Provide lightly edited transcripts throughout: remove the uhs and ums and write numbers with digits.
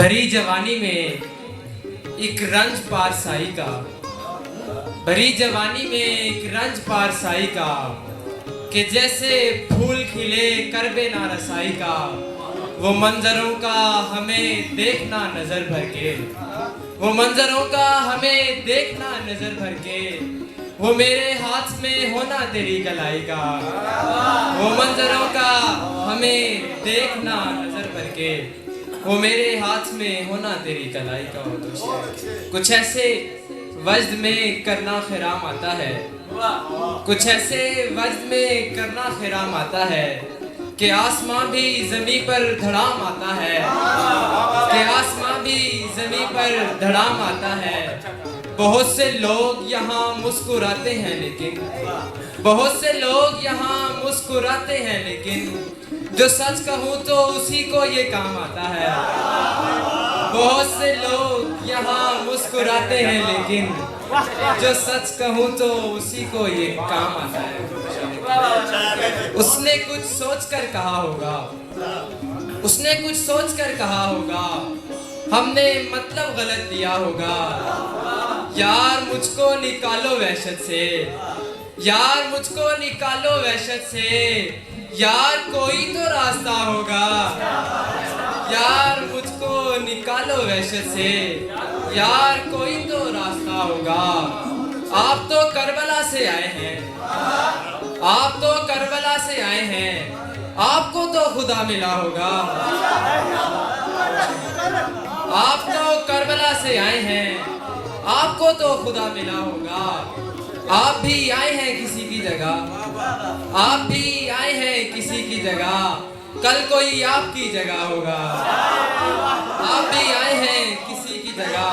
بھری جوانی میں ایک رنج پارسائی کا، بھری جوانی میں ایک رنج پارسائی کا، کہ جیسے پھول کھلے کربے نارسائی کا، وہ منظروں کا ہمیں دیکھنا نظر بھر کے، وہ منظروں کا ہمیں دیکھنا نظر بھر کے، وہ میرے ہاتھ میں ہونا تیری گلائی کا، وہ منظروں کا ہمیں دیکھنا نظر بھر کے، وہ میرے ہاتھ میں ہونا تیری کلائی کا ہو تو کچھ ایسے وجد میں کرنا خرام آتا ہے، کچھ ایسے وجد میں کرنا خرام آتا ہے کہ آسماں بھی زمین پر دھڑام آتا ہے، کہ آسماں بھی زمین پر دھڑام آتا ہے۔ بہت سے لوگ یہاں مسکراتے ہیں لیکن، بہت سے لوگ یہاں مسکراتے ہیں لیکن، جو سچ کہوں تو اسی کو یہ کام آتا ہے۔ بہت سے لوگ یہاں مسکراتے ہیں لیکن، جو سچ کہوں تو اسی کو یہ کام آتا ہے۔ اس نے کچھ سوچ کر کہا ہوگا، اس نے کچھ سوچ کر کہا ہوگا، ہم نے مطلب غلط دیا ہوگا۔ یار مجھ کو نکالو وحشت سے، یار مجھ کو نکالو وحشت سے، یار کوئی تو راستہ ہوگا۔ یار مجھ کو نکالو وحشت سے، یار کوئی تو راستہ ہوگا۔ آپ تو کربلا سے آئے ہیں، آپ تو کربلا سے آئے ہیں، آپ کو تو خدا ملا ہوگا۔ آپ تو کربلا سے آئے ہیں، آپ کو تو خدا ملا ہوگا۔ آپ بھی آئے ہیں کسی کی جگہ، آپ بھی آئے ہیں کسی کی جگہ، کل کوئی آپ کی جگہ ہوگا۔ آپ بھی آئے ہیں کسی کی جگہ،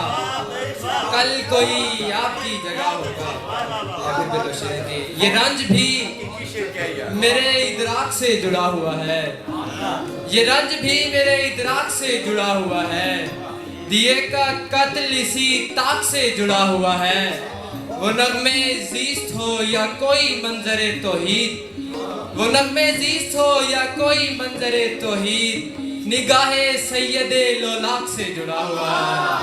کل کوئی آپ کی جگہ ہوگا۔ یہ رنج بھی میرے ادراک سے جڑا ہوا ہے، یہ رنج بھی میرے ادراک سے جڑا ہوا ہے، دیے کا قتل اسی طاق سے جڑا ہوا ہے۔ وہ نغمے زیست ہو یا کوئی منظر توحید، وہ نغمے زیست ہو یا کوئی منظر توحید، نگاہ سید لولاک سے جڑا ہوا ہے،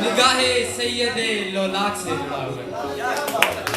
نگاہ سید لولاک سے جڑا ہوا ہے۔